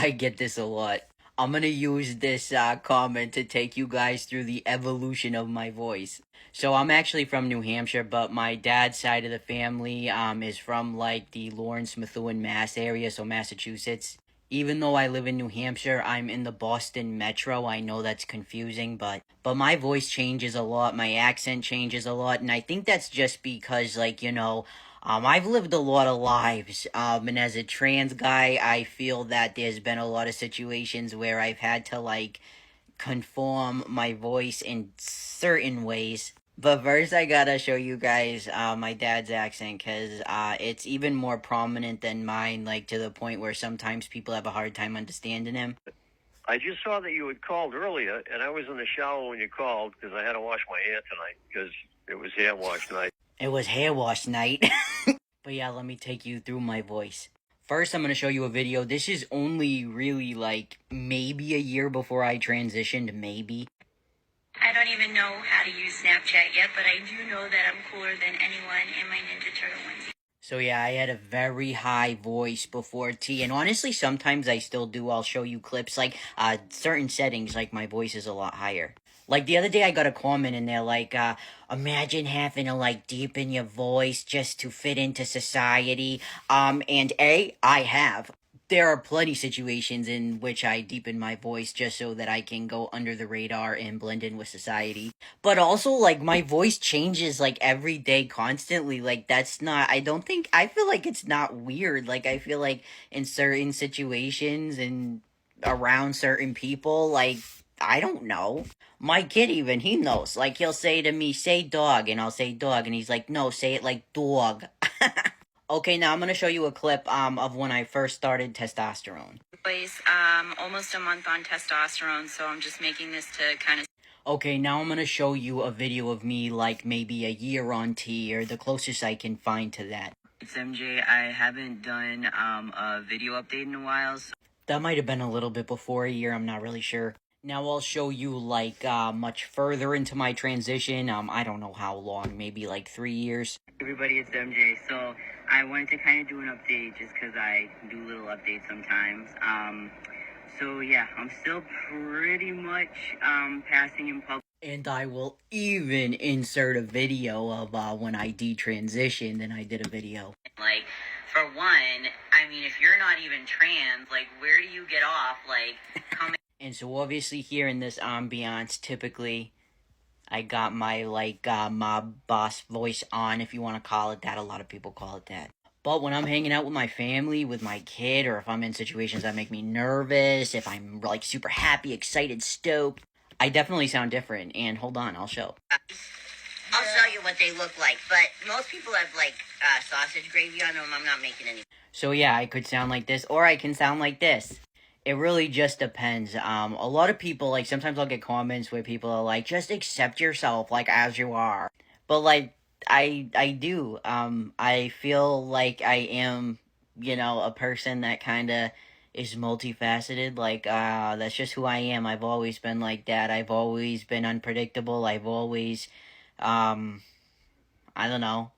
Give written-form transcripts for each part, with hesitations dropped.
I get this a lot. I'm gonna use this comment to take you guys through the evolution of my voice. So I'm actually from New Hampshire, but my dad's side of the family is from like the Lawrence, Methuen, Mass area, so Massachusetts. Even though I live in New Hampshire, I'm in the Boston metro. I know that's confusing, but my voice changes a lot, my accent changes a lot, and I think that's just because I've lived a lot of lives, and as a trans guy, I feel that there's been a lot of situations where I've had to, conform my voice in certain ways. But first, I gotta show you guys, my dad's accent, because, it's even more prominent than mine, like, to the point where sometimes people have a hard time understanding him. I just saw that you had called earlier, and I was in the shower when you called because I had to wash my hair tonight because it was hair wash night. It was hair wash night. But yeah, let me take you through my voice. First, I'm going to show you a video. This is only really maybe a year before I transitioned, maybe. I don't even know how to use Snapchat yet, but I do know that I'm cooler than anyone in my Ninja Turtle onesie. So yeah, I had a very high voice before T, and honestly, sometimes I still do. I'll show you clips, certain settings, my voice is a lot higher. Like, the other day I got a comment in there, imagine having to, deepen your voice just to fit into society. And I have. There are plenty situations in which I deepen my voice just so that I can go under the radar and blend in with society. But also, my voice changes, every day constantly. I feel like it's not weird. I feel like in certain situations and around certain people, I don't know. My kid even, he knows. He'll say to me, say dog, and I'll say dog, and he's like, no, say it like dog. Okay, now I'm gonna show you a clip of when I first started testosterone. Boys, almost a month on testosterone, so I'm just making this to kind of... Okay, now I'm gonna show you a video of me maybe a year on T, or the closest I can find to that. It's MJ, I haven't done a video update in a while, so that might have been a little bit before a year, I'm not really sure. Now I'll show you much further into my transition, I don't know how long, maybe 3 years. Everybody, it's MJ, so I wanted to kind of do an update just because I do little updates sometimes. So yeah, I'm still pretty much passing in public. And I will even insert a video of when I detransitioned and I did a video. For one, I mean, if you're not even trans, where do you get off? Coming... And so obviously here in this ambiance, typically, I got my, mob boss voice on, if you want to call it that. A lot of people call it that. But when I'm hanging out with my family, with my kid, or if I'm in situations that make me nervous, if I'm, super happy, excited, stoked, I definitely sound different. And hold on, I'll show. I'll show you what they look like, but most people have, sausage gravy on them. I'm not making any. So yeah, I could sound like this, or I can sound like this. It really just depends. A lot of people, sometimes I'll get comments where people are like, just accept yourself, as you are. But, I do. I feel like I am, a person that kind of is multifaceted. That's just who I am. I've always been like that. I've always been unpredictable. I've always, I don't know,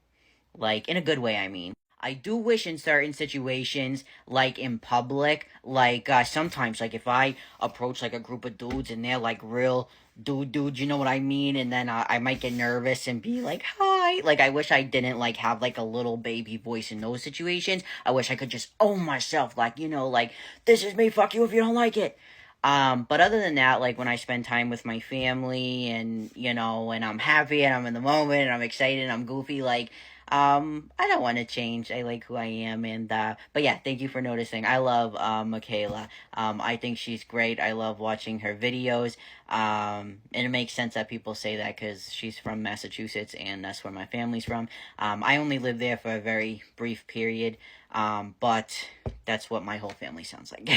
in a good way, I mean. I do wish in certain situations, in public, sometimes, if I approach, a group of dudes and they're, real dudes, you know what I mean? And then I might get nervous and be like, hi. I wish I didn't, have, a little baby voice in those situations. I wish I could just own myself, this is me, fuck you if you don't like it. But other than that, when I spend time with my family and, and I'm happy and I'm in the moment and I'm excited and I'm goofy, I don't want to change. I like who I am, and, but yeah, thank you for noticing. I love, Mikayla. I think she's great. I love watching her videos, and it makes sense that people say that, because she's from Massachusetts, and that's where my family's from. I only lived there for a very brief period, but that's what my whole family sounds like.